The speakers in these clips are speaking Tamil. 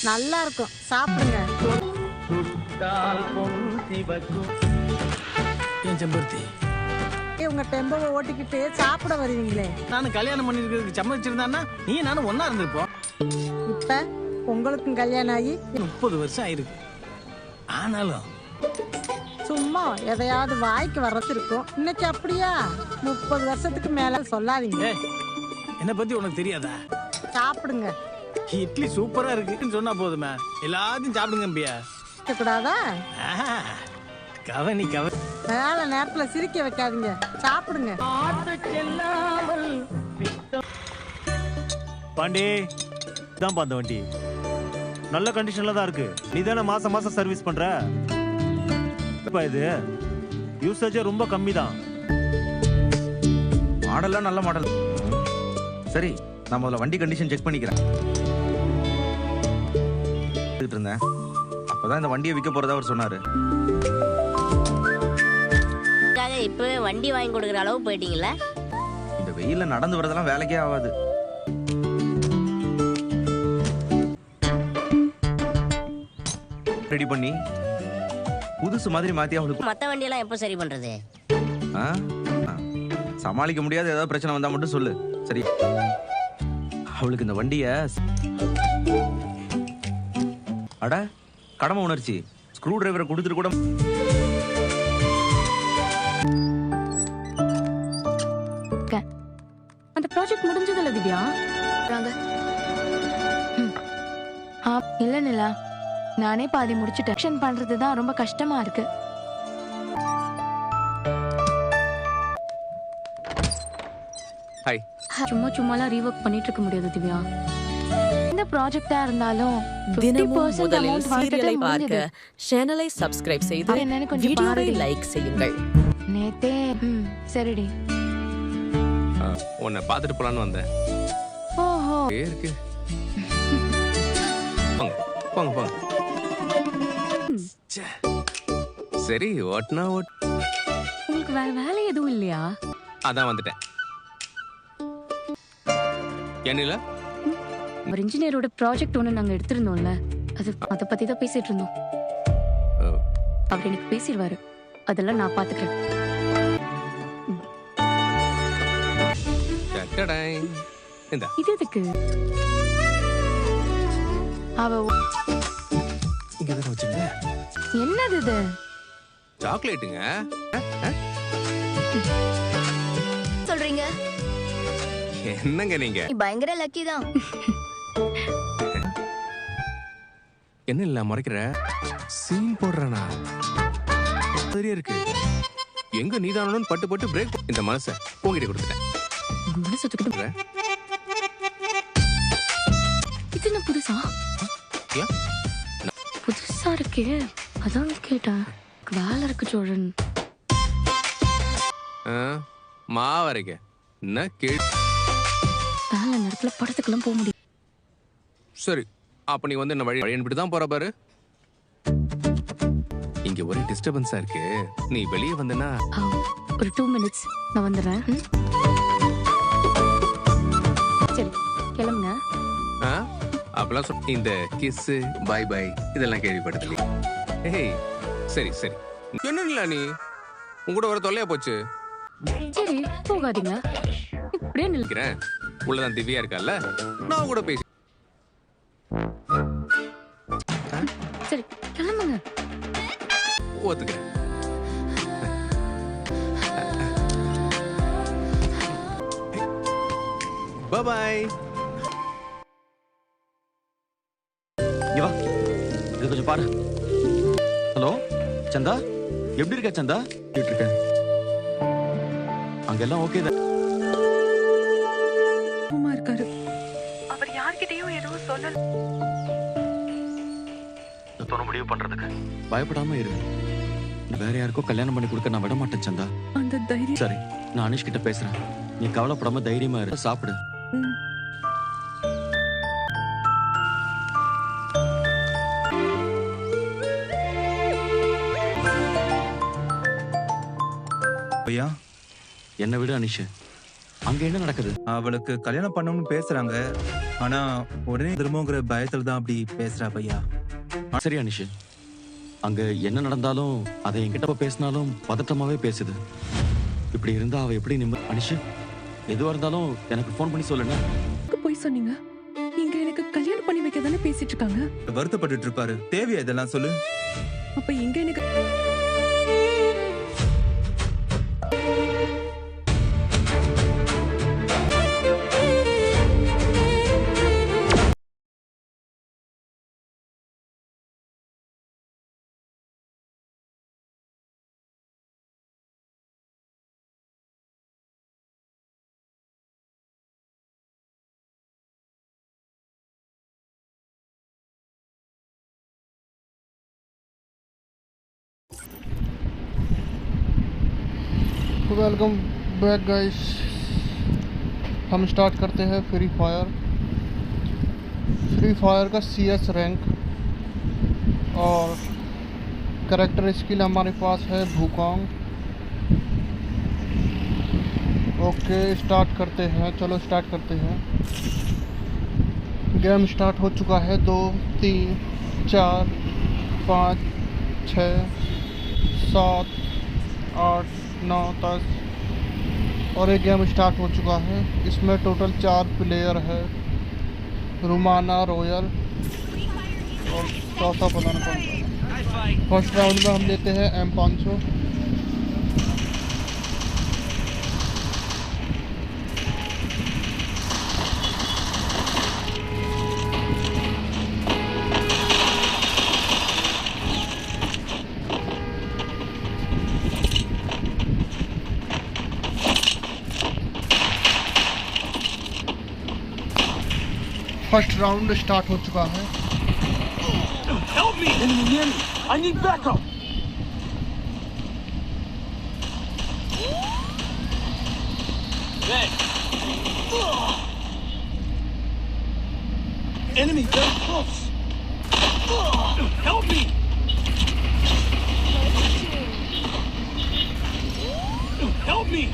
நல்லா இருக்கும், சாப்பிடுங்க. ஏன் செம்பருத்தி, உங்க டெம்போவை ஓட்டிக்கிட்டு சாப்பிட வருவீங்களே. நானும் கல்யாணம் பண்ணிருக்கிறதுக்கு சம்மதிச்சிருந்தான்னா நீ நானும் ஒன்னா இருந்திருப்போம். இப்ப உங்களுக்கும் கல்யாணம் ஆகி 30 வருஷம் ஆயிருக்கு. ஆனாலும் சும்மா எதையாவது வாய்க்கு வர்றது இருக்கும். இன்னைக்கு அப்படியா? 30 வருஷத்துக்கு மேல சொல்லாதீங்க. என்ன பத்தி உனக்கு தெரியாதா? சாப்பிடுங்க. இட்லி சூப்பரா இருக்குன்னு சொன்னா போதுமே, எல்லாத்தையும் சாப்பிடுங்க அம்பியா. கூடாதா? கவனி கவனி. வேலை நேரத்துல சிரிக்க வைக்காதீங்க, சாப்பிடுங்க. பாண்டி தான் அந்த வண்டி நல்ல கண்டிஷன்ல தான் இருக்கு. நீ தானே மாசம் மாசம் சர்வீஸ் பண்ற. இது யூசேஜ் ரொம்ப கம்மி தான். மாடல்லாம் நல்ல மாடல். சரி, நான் முதல்ல வண்டி கண்டிஷன் செக் பண்ணிக்கிறேன். இருந்தேன் அப்பதான் இந்த வண்டியை விற்க போறதா அவர் சொன்னாரு. இப்பவே வண்டி வாங்கி கொடுக்குற அளவு போயிட்டீங்களா? இந்த வெயில்ல நடந்து வரதெல்லாம் வேலைக்கே ஆகாது. ரெடி பண்ணி புதுசு மாதிரி மாத்தி அவளுக்கு. மத்த வண்டியெல்லாம் எப்போ சரி பண்றது? சமாளிக்க முடியாத ஏதாவது பிரச்சனை வந்தா மட்டும் சொல்லு, சரி? அவளுக்கு இந்த வண்டிய அட கடமை உணர்ச்சி ஸ்க்ரூ டிரைவரை கொடுத்துட்டு கூட. அந்த ப்ராஜெக்ட் முடிஞ்சதில்ல திவ்யா? இல்ல நிலா, நானே பாதி முடிச்சுட்டேன். ஆக்ஷன் பண்றதுதான் ரொம்ப கஷ்டமா இருக்கு. சும்மா சும்மாலாம் ரீவொர்க் பண்ணிட்டு இருக்க முடியாது திவ்யா. இந்த ப்ராஜெக்டா இருந்தாலும் தினமும் முதலில் சீரியலை பார்க்க சேனலை சப்ஸ்கிரைப் செய்து வீடியோவை லைக் செய்யுங்கள். நேத்தே சரிடி. உன்னை பார்த்துட்டு போலான்னு வந்தேன். ஓஹோ இருக்கு. போங்க போங்க. சரி, ஓட்டுனா ஓட். உங்களுக்கு வேற வேலை எதுவும் இல்லையா? அதான் வந்துட்டேன். என்னில ஒரு இன்ஜினியரோட ப்ராஜெக்ட் ஒன்று நாங்கள் எடுத்திருந்தோம்ல, அதை பத்தி தான் பேசிட்டு இருந்தோம். அவர் எனக்கு பேசிடுவாரு, அதெல்லாம் நான் பாத்துக்கிறேன். இது எதுக்கு? என்னது இது? சாக்லேட்டுங்க. சொல்றீங்க? என்னங்க நீங்க? பயங்கர லக்கி தான். என்ன இல்ல மறைக்கிற? சீன் போடுறனா? சரியா இருக்கு. எங்க நீதானு பட்டு பட்டு பிரேக். இந்த மனசை உங்ககிட்ட கொடுத்துட்டேன். இது என்ன புதுசா? புதுசா இருக்கே, அதான் கேட்டேன். வேலை இருக்கு சோழன். மாவரைக்க என்ன கேள். வேலை நேரத்துல படத்துக்கெல்லாம் போக முடியும். சரி, அப்ப நீ வந்து என்ன வழி அனுப்பிட்டு தான் போற பாரு. இங்க ஒரே டிஸ்டர்பன்ஸா இருக்கு. நீ வெளியே வந்தனா ஒரு 2 minutes நான் வந்துடுறேன். சரி, கிளம்புங்க. அப்பெல்லாம் இந்த கிஸ் பை பை இதெல்லாம் கேள்விப்பட்டதில்லை. ஏய் சரி சரி, என்ன இல்ல நீ உங்கூட வர தொல்லையா போச்சு. சரி போகாதீங்க, இப்படியே நினைக்கிறேன். உள்ளதான் திவ்யா இருக்கல்ல, நான் கூட பேசி. சரி கிளம்புங்க. ஒத்துக்கிறேன். பாய். இவா இது கொஞ்சம் பாரு. ஹலோ சந்தா, எப்படி இருக்க சந்தா? இருக்கேன். அங்கெல்லாம் ஓகே தான். இருக்காரு. அவர் யார்கிட்டயும் எதுவும் சொல்லல. முடிவு பண்றதுக்கு பயப்படாம இரு. வேற யாருக்கோ கல்யாணம் பண்ணி கொடுக்க நான் விட மாட்டேன் சந்தா. அந்த தைரியம். சரி, நான் அனிஷ் கிட்ட பேசுறேன். நீ கவலைப்படாம தைரியமா இரு. சாப்பிடு. ஐயா, என்னை விட அனிஷ் அங்க என்ன நடக்குது? அவளுக்கு கல்யாணம் பண்ணணும்னு பேசுறாங்க. ஆனா உடனே திரும்பங்கிற பயத்துல தான் அப்படி பேசுறா பையா. சரி அனிஷ், அங்க என்ன நடந்தாலும் அதை என்கிட்ட பேசினாலும் பதட்டமாவே பேசுது. இப்படி இருந்தா அவ எப்படி அனிஷ், எதுவா இருந்தாலும் எனக்கு ஃபோன் பண்ணி சொல்லுங்க. போய் சொன்னீங்க. இங்க எனக்கு கல்யாணம் பண்ணி வைக்க தானே பேசிட்டு இருக்காங்க. வருத்தப்பட்டுட்டு இருப்பாரு. தேவையா இதெல்லாம் சொல்லு. அப்ப இங்க எனக்கு वेलकम बैक गाइस। हम स्टार्ट करते हैं फ्री फायर का CS रैंक और करैक्टर स्किल हमारे पास है भूकॉन्ग। ओके स्टार्ट करते हैं, चलो स्टार्ट करते हैं। गेम स्टार्ट हो चुका है। 2 3 4 5 6 7 8 9 10 और एक गेम स्टार्ट हो चुका है। इसमें टोटल 4 प्लेयर है, रुमाना, रॉयल और चौथा पता नहीं कौन सा। फर्स्ट राउंड में हम लेते हैं M500। फर्स्ट राउंड स्टार्ट हो चुका है। Help me! Enemy near me! I need backup! Thanks. Enemy very close! Help me! Help me!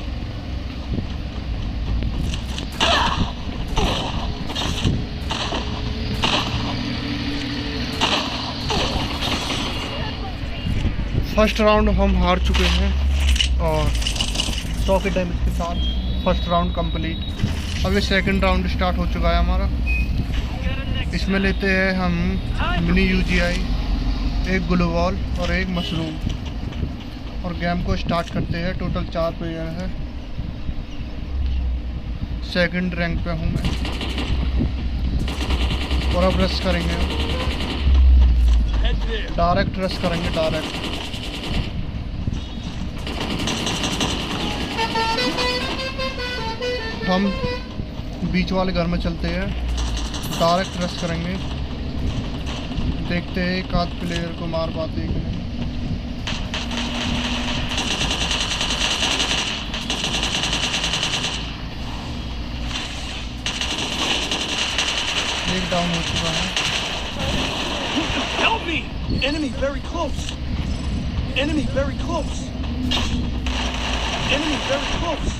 First round हम हार चुके हैं और 100 के डैमेज के साथ फर्स्ट राउंड कंप्लीट। अभी सेकंड राउंड स्टार्ट हो चुका है हमारा। इसमें लेते हैं हम मिनी UGI, एक ग्लूवॉल और एक मशरूम और गेम को स्टार्ट करते हैं। टोटल 4 प्लेयर है। सेकंड रैंक पे हूँ मैं और अब रश करेंगे, डायरेक्ट रश करेंगे डायरेक्ट। हम बीच वाले घर में चलते हैं, डायरेक्ट रश करेंगे। देखते हैं एक आध प्लेयर को मार पाते हैं कि नहीं। एक डाउन हो चुका है। Help me! Enemy very close! Enemy very close! Enemy very close!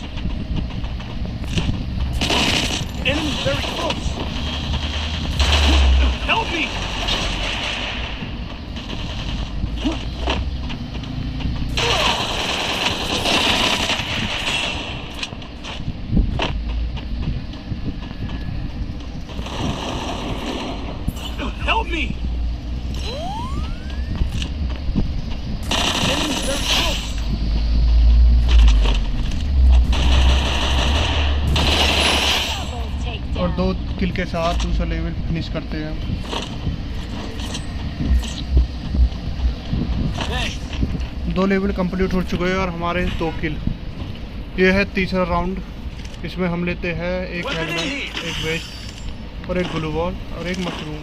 Enemy very close! Help me! Help me! Enemy very close! और 2 किल के साथ दूसरा लेवल फिनिश करते हैं। दो लेवल कंप्लीट हो चुके हैं और हमारे 2 किल। ये है तीसरा राउंड। इसमें हम लेते हैं एक हेलमेट, एक वेस्ट और एक ग्लूवॉल और एक मशरूम।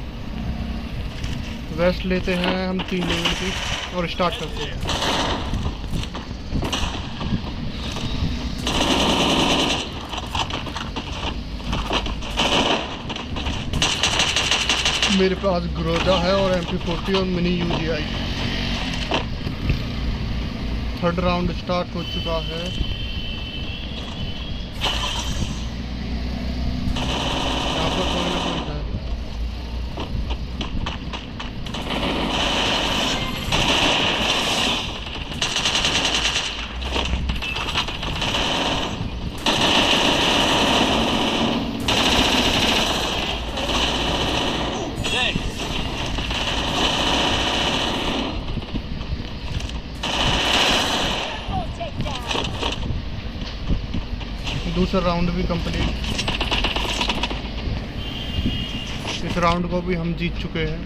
वेस्ट लेते हैं हम 3 लेवल की और स्टार्ट करते हैं। मेरे पास ग्रोजा है और MP40 और mini UGI। Third round start हो चुका है। दूसरा राउंड भी कंप्लीट। इस राउंड को भी हम जीत चुके हैं।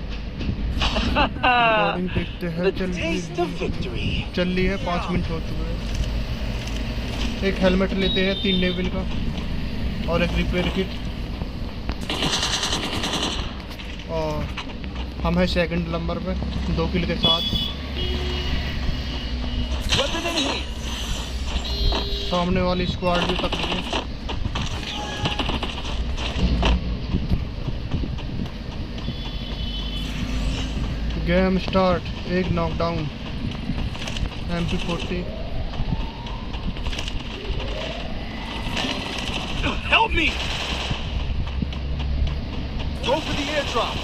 रिकॉर्डिंग देखते हैं। चल रही है 5 मिनट हो चुके हैं। एक हेलमेट लेते हैं 3 लेवल का और एक रिपेयर किट। और हम हैं सेकंड नंबर पे 2 किल के साथ। सामने वाली स्क्वाड भी तक गई। Game start. एक knockdown. MP40। Help me! Go for the airdrop.